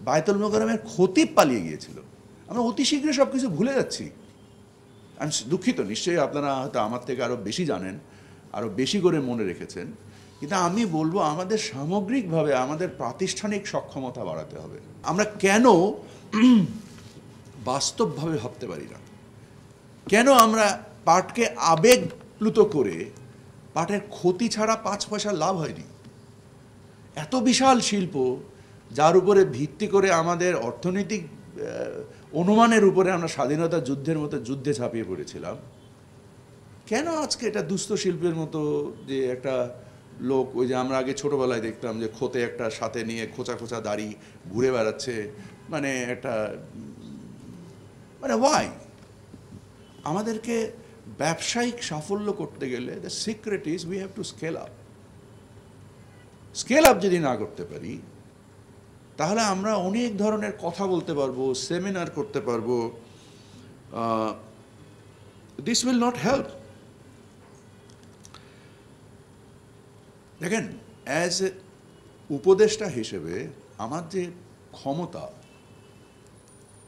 বায়তুল মোকাররমের খতিব পালিয়ে গিয়েছিল। আমরা অতি শীঘ্রই সব কিছু ভুলে যাচ্ছি। আমি দুঃখিত, নিশ্চয়ই আপনারা হয়তো আমার থেকে আরও বেশি জানেন, আরও বেশি করে মনে রেখেছেন, কিন্তু আমি বলবো আমাদের সামগ্রিকভাবে আমাদের প্রাতিষ্ঠানিক সক্ষমতা বাড়াতে হবে। আমরা কেন বাস্তবভাবে ভাবতে পারি না? কেন আমরা পাটকে আবেগপ্লুত করে পাটের ক্ষতি ছাড়া 5 পয়সা লাভ হয়নি? এত বিশাল শিল্প, যার উপরে ভিত্তি করে আমাদের অর্থনৈতিক অনুমানের উপরে আমরা স্বাধীনতা যুদ্ধের মতো যুদ্ধে ঝাঁপিয়ে পড়েছিলাম, কেন আজকে এটা দুস্থ শিল্পের মতো যে একটা লোক, ওই যে আমরা আগে ছোটোবেলায় দেখতাম যে খোতে একটা সাথে নিয়ে খোঁচা খোঁচা দাড়ি ঘুরে বেড়াচ্ছে, মানে একটা ওয়াই? আমাদেরকে ব্যবসায়িক সাফল্য করতে গেলে the secret is we have to scale up. Scale up যদি না করতে পারি, তাহলে আমরা অনেক ধরনের কথা বলতে পারবো, সেমিনার করতে পারবো, দিস উইল নট হেল্প। দেখেন, অ্যাজ এ উপদেষ্টা হিসেবে আমার যে ক্ষমতা,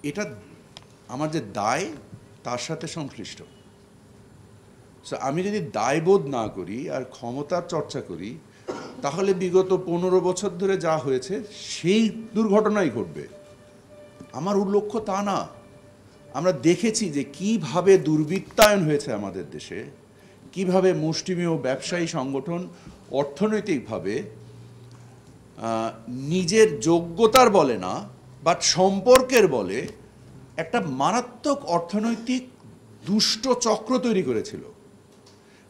এটা আমার যে দায় তার সাথে সংশ্লিষ্ট। সো আমি যদি দায়বোধ না করি আর ক্ষমতার চর্চা করি, তাহলে বিগত 15 বছর ধরে যা হয়েছে সেই দুর্ঘটনাই ঘটবে। আমার লক্ষ্য তা না। আমরা দেখেছি যে কিভাবে দুর্বৃত্তায়ন হয়েছে আমাদের দেশে, কিভাবে মুষ্টিমেয় ব্যবসায়ী সংগঠন অর্থনৈতিকভাবে নিজের যোগ্যতার বলে না, বাট সম্পর্কের বলে একটা মারাত্মক অর্থনৈতিক দুষ্ট চক্র তৈরি করেছিল,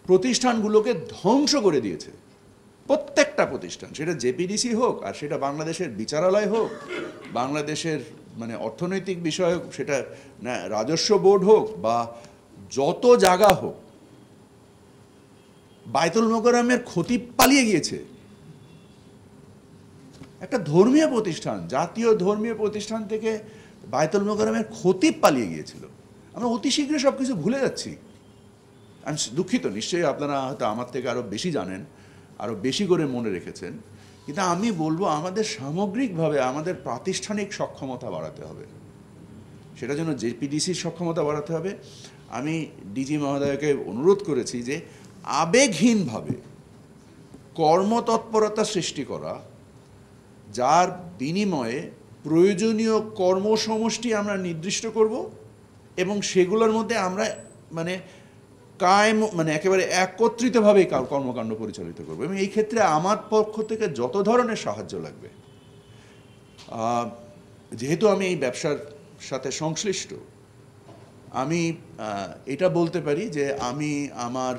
প্রতিষ্ঠানগুলোকে ধ্বংস করে দিয়েছে। প্রত্যেকটা প্রতিষ্ঠান, সেটা জেপিডিসি হোক, আর সেটা বাংলাদেশের বিচারালয় হোক, বাংলাদেশের অর্থনৈতিক বিষয় হোক, সেটা রাজস্ব বোর্ড হোক, বা যত জায়গা হোক, বায়তুল মোকাররমের খতিব পালিয়ে গিয়েছে। একটা ধর্মীয় প্রতিষ্ঠান, জাতীয় ধর্মীয় প্রতিষ্ঠান থেকে বায়তুল মোকাররমের খতিব পালিয়ে গিয়েছিল। আমরা অতি শীঘ্রই সব কিছু ভুলে যাচ্ছি। আমি দুঃখিত, নিশ্চয়ই আপনারা হয়তো আমার থেকে আরও বেশি জানেন, আরও বেশি করে মনে রেখেছেন, কিন্তু আমি বলবো আমাদের সামগ্রিকভাবে আমাদের প্রাতিষ্ঠানিক সক্ষমতা বাড়াতে হবে। সেটার জন্য জেপিডিসির সক্ষমতা বাড়াতে হবে। আমি ডিজি মহোদয়কে অনুরোধ করেছি যে আবেগহীনভাবে কর্মতৎপরতা সৃষ্টি করা, যার বিনিময়ে প্রয়োজনীয় কর্মসমষ্টি আমরা নির্দিষ্ট করব এবং সেগুলোর মধ্যে আমরা একেবারে একত্রিতভাবে কর্মকাণ্ড পরিচালিত করব। এবং এই ক্ষেত্রে আমার পক্ষ থেকে যত ধরনের সাহায্য লাগবে, যেহেতু আমি এই ব্যবসার সাথে সংশ্লিষ্ট, আমি এটা বলতে পারি যে আমি আমার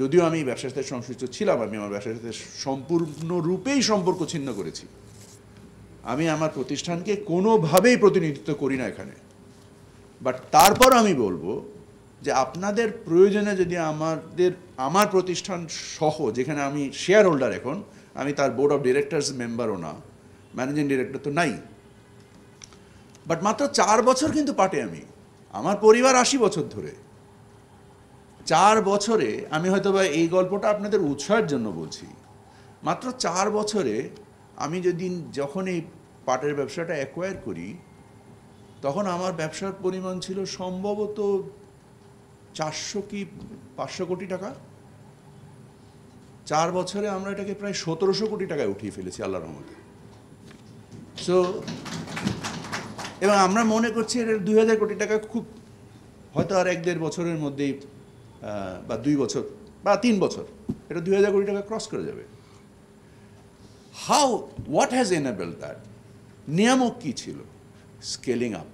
যদিও আমি ব্যবসার সাথে সংশ্লিষ্ট ছিলাম, আমি আমার ব্যবসার সাথে সম্পূর্ণরূপেই সম্পর্ক ছিন্ন করেছি। আমি আমার প্রতিষ্ঠানকে কোনোভাবেই প্রতিনিধিত্ব করি না এখানে, বাট তারপর আমি বলবো যে আপনাদের প্রয়োজনে যদি আমার প্রতিষ্ঠান সহ, যেখানে আমি শেয়ার হোল্ডার, এখন আমি তার বোর্ড অফ ডিরেক্টরস মেম্বারও না, ম্যানেজিং ডিরেক্টর তো নাই, বাট মাত্র 4 বছর কিন্তু পাটে আমার পরিবার 80 বছর ধরে, 4 বছরে আমি হয়তোবা এই গল্পটা আপনাদের উৎসাহের জন্য বলছি, মাত্র 4 বছরে আমি যখন এই পাটের ব্যবসাটা অ্যাকোয়ার করি, তখন আমার ব্যবসার পরিমাণ ছিল সম্ভবত 400 কি 500 কোটি টাকা। 4 বছরে আমরা এটাকে প্রায় 1700 কোটি টাকায় উঠিয়ে ফেলেছি আল্লাহর রহমতে। সো এবং আমরা মনে করছি এটা 2000 কোটি টাকা খুব হয়তো আর 1-1.5 বছরের মধ্যেই, বা 2 বছর বা 3 বছর, এটা 2000 কোটি টাকা ক্রস করে যাবে। What has enabled that? নিয়ামক কী ছিল? Scaling up.